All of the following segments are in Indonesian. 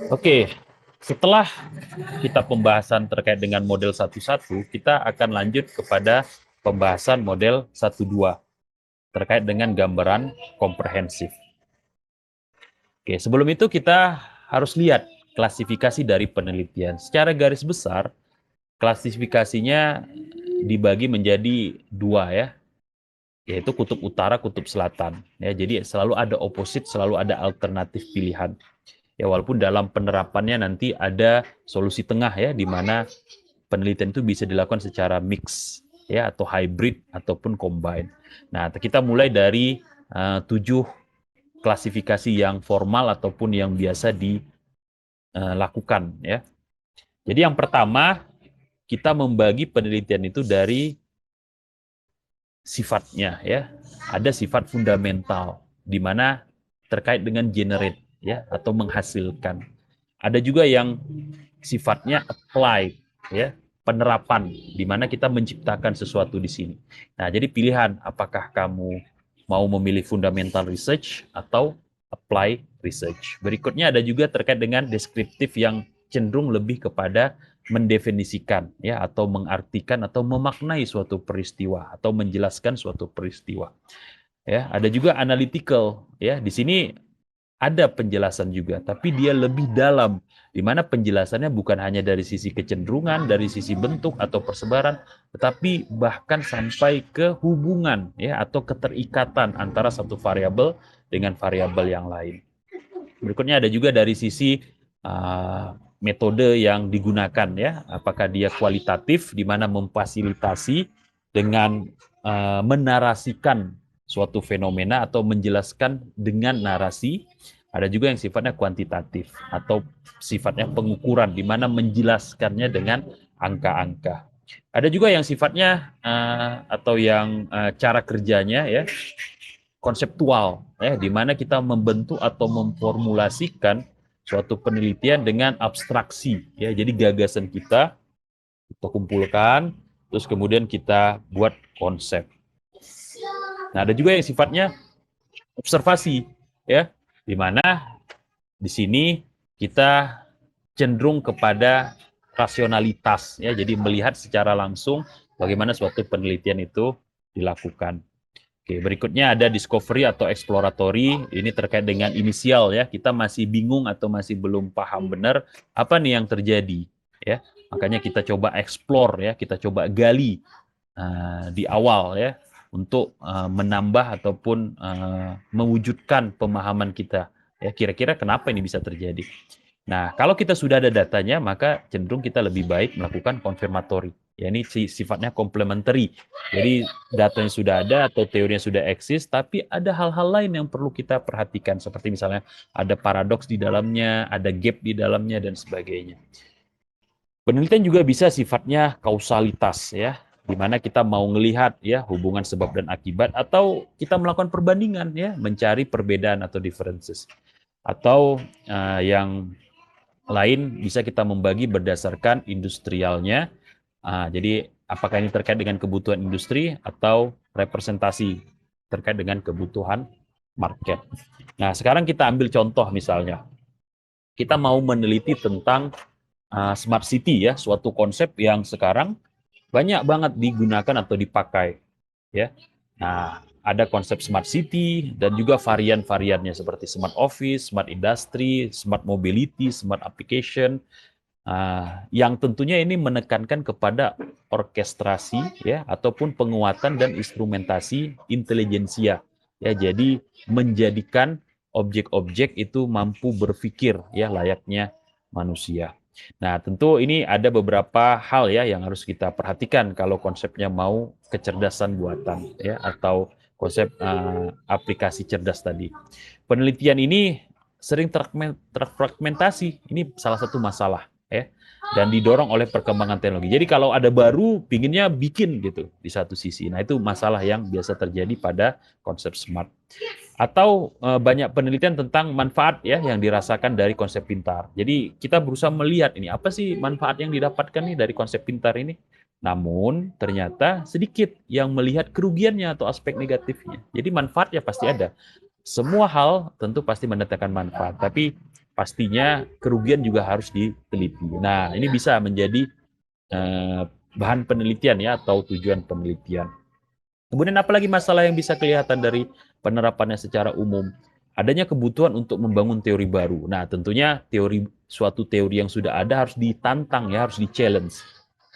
Oke, setelah kita pembahasan terkait dengan model 1.1, kita akan lanjut kepada pembahasan model 1.2 terkait dengan gambaran komprehensif. Oke, sebelum itu kita harus lihat klasifikasi dari penelitian. Secara garis besar, klasifikasinya dibagi menjadi dua ya, yaitu kutub utara, kutub selatan. Ya, jadi selalu ada opposite, selalu ada alternatif pilihan. Ya, walaupun dalam penerapannya nanti ada solusi tengah ya, di mana penelitian itu bisa dilakukan secara mix ya, atau hybrid ataupun combine. Nah, kita mulai dari 7 klasifikasi yang formal ataupun yang biasa dilakukan ya. Jadi yang pertama, kita membagi penelitian itu dari sifatnya ya. Ada sifat fundamental di mana terkait dengan generate ya, atau menghasilkan. Ada juga yang sifatnya apply ya, penerapan di mana kita menciptakan sesuatu di sini. Nah, jadi pilihan apakah kamu mau memilih fundamental research atau apply research. Berikutnya ada juga terkait dengan deskriptif yang cenderung lebih kepada mendefinisikan ya, atau mengartikan atau memaknai suatu peristiwa atau menjelaskan suatu peristiwa. Ya, ada juga analytical ya. Di sini ada penjelasan juga, tapi dia lebih dalam, di mana penjelasannya bukan hanya dari sisi kecenderungan, dari sisi bentuk atau persebaran, tetapi bahkan sampai ke hubungan ya, atau keterikatan antara satu variabel dengan variabel yang lain. Berikutnya ada juga dari sisi metode yang digunakan ya, apakah dia kualitatif di mana memfasilitasi dengan menarasikan suatu fenomena atau menjelaskan dengan narasi. Ada juga yang sifatnya kuantitatif atau sifatnya pengukuran di mana menjelaskannya dengan angka-angka. Ada juga yang sifatnya atau yang cara kerjanya ya konseptual ya, di mana kita membentuk atau memformulasikan suatu penelitian dengan abstraksi ya. Jadi gagasan kita kumpulkan, terus kemudian kita buat konsep. Nah, ada juga yang sifatnya observasi ya, di mana di sini kita cenderung kepada rasionalitas ya, jadi melihat secara langsung bagaimana suatu penelitian itu dilakukan. Oke, berikutnya ada discovery atau exploratory. Ini terkait dengan inisial ya. Kita masih bingung atau masih belum paham benar apa nih yang terjadi ya. Makanya kita coba explore ya, kita coba gali di awal ya, untuk menambah ataupun mewujudkan pemahaman kita. Ya, kira-kira kenapa ini bisa terjadi. Nah, kalau kita sudah ada datanya, maka cenderung kita lebih baik melakukan konfirmatori. Ya, ini sifatnya complementary. Jadi datanya sudah ada atau teorinya sudah eksis, tapi ada hal-hal lain yang perlu kita perhatikan, seperti misalnya ada paradoks di dalamnya, ada gap di dalamnya, dan sebagainya. Penelitian juga bisa sifatnya kausalitas ya, di mana kita mau melihat ya hubungan sebab dan akibat, atau kita melakukan perbandingan ya, mencari perbedaan atau differences. Atau yang lain bisa kita membagi berdasarkan industrialnya. Jadi apakah ini terkait dengan kebutuhan industri atau representasi terkait dengan kebutuhan market. Nah, sekarang kita ambil contoh misalnya. Kita mau meneliti tentang smart city ya, suatu konsep yang sekarang banyak banget digunakan atau dipakai ya. Nah, ada konsep smart city dan juga varian-variannya seperti smart office, smart industry, smart mobility, smart application, yang tentunya ini menekankan kepada orkestrasi ya, ataupun penguatan dan instrumentasi intelijensia ya. Jadi menjadikan objek-objek itu mampu berpikir ya layaknya manusia. Nah, tentu ini ada beberapa hal ya yang harus kita perhatikan kalau konsepnya mau kecerdasan buatan ya, atau konsep aplikasi cerdas tadi. Penelitian ini sering terfragmentasi. Ini salah satu masalah ya, dan didorong oleh perkembangan teknologi. Jadi kalau ada baru, pinginnya bikin gitu di satu sisi. Nah, itu masalah yang biasa terjadi pada konsep smart. Atau banyak penelitian tentang manfaat ya yang dirasakan dari konsep pintar. Jadi kita berusaha melihat ini apa sih manfaat yang didapatkan nih dari konsep pintar ini. Namun ternyata sedikit yang melihat kerugiannya atau aspek negatifnya. Jadi manfaatnya pasti ada. Semua hal tentu pasti mendatangkan manfaat, tapi pastinya kerugian juga harus diteliti. Nah, ini bisa menjadi bahan penelitian ya atau tujuan penelitian. Kemudian apalagi masalah yang bisa kelihatan dari penerapannya secara umum? Adanya kebutuhan untuk membangun teori baru. Nah, tentunya suatu teori yang sudah ada harus ditantang ya, harus di-challenge.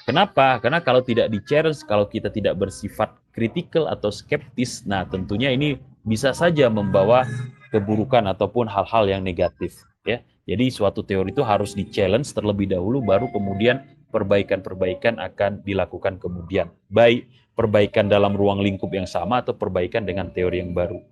Kenapa? Karena kalau tidak di-challenge, kalau kita tidak bersifat kritikal atau skeptis, nah tentunya ini bisa saja membawa keburukan ataupun hal-hal yang negatif ya. Jadi suatu teori itu harus di-challenge terlebih dahulu, baru kemudian perbaikan-perbaikan akan dilakukan kemudian. Baik perbaikan dalam ruang lingkup yang sama atau perbaikan dengan teori yang baru.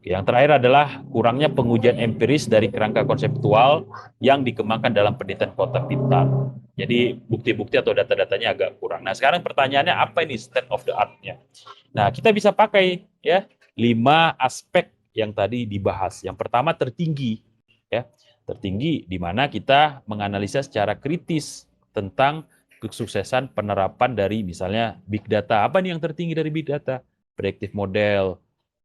Yang terakhir adalah kurangnya pengujian empiris dari kerangka konseptual yang dikembangkan dalam penelitian kota pintar. Jadi bukti-bukti atau data-datanya agak kurang. Nah, sekarang pertanyaannya apa ini state of the art-nya? Nah, kita bisa pakai ya 5 aspek yang tadi dibahas. Yang pertama tertinggi ya. Tertinggi di mana kita menganalisa secara kritis tentang kesuksesan penerapan dari misalnya big data. Apa nih yang tertinggi dari big data? Predictive model,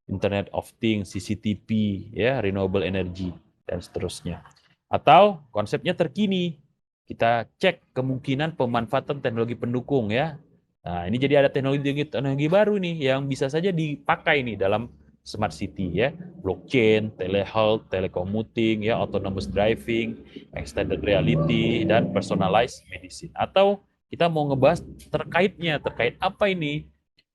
Internet of Things, CCTV, ya, renewable energy, dan seterusnya. Atau konsepnya terkini, kita cek kemungkinan pemanfaatan teknologi pendukung ya. Nah, ini jadi ada teknologi baru nih yang bisa saja dipakai nih dalam smart city ya, blockchain, telehealth, telecommuting, ya, autonomous driving, extended reality, dan personalized medicine. Atau kita mau ngebahas terkait apa ini?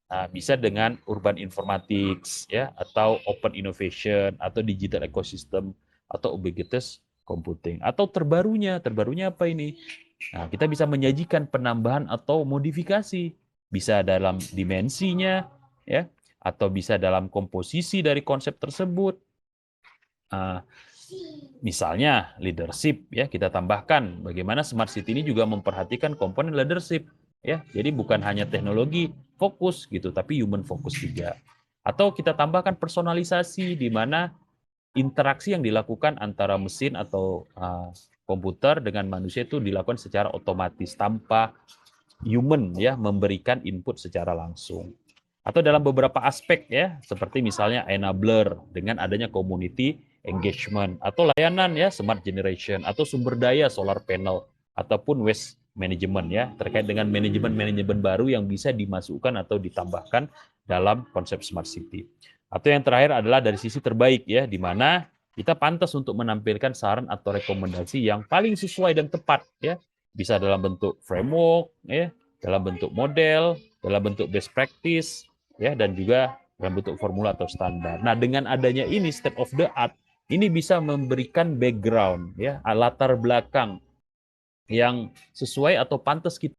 Nah, bisa dengan urban informatics, ya, atau open innovation, atau digital ecosystem, atau ubiquitous computing. Atau terbarunya apa ini? Nah, kita bisa menyajikan penambahan atau modifikasi, bisa dalam dimensinya, ya, atau bisa dalam komposisi dari konsep tersebut. Misalnya leadership ya, kita tambahkan bagaimana smart city ini juga memperhatikan komponen leadership ya. Jadi bukan hanya teknologi fokus gitu, tapi human fokus juga. Atau kita tambahkan personalisasi di mana interaksi yang dilakukan antara mesin atau komputer dengan manusia itu dilakukan secara otomatis tanpa human ya memberikan input secara langsung. Atau dalam beberapa aspek ya, seperti misalnya enabler dengan adanya community engagement, atau layanan ya smart generation, atau sumber daya solar panel, ataupun waste management ya, terkait dengan manajemen baru yang bisa dimasukkan atau ditambahkan dalam konsep smart city. Atau yang terakhir adalah dari sisi terbaik ya, di mana kita pantas untuk menampilkan saran atau rekomendasi yang paling sesuai dan tepat ya, bisa dalam bentuk framework ya, dalam bentuk model, dalam bentuk best practice ya, dan juga dalam bentuk formula atau standar. Nah, dengan adanya ini state of the art, ini bisa memberikan background ya, latar belakang yang sesuai atau pantas kita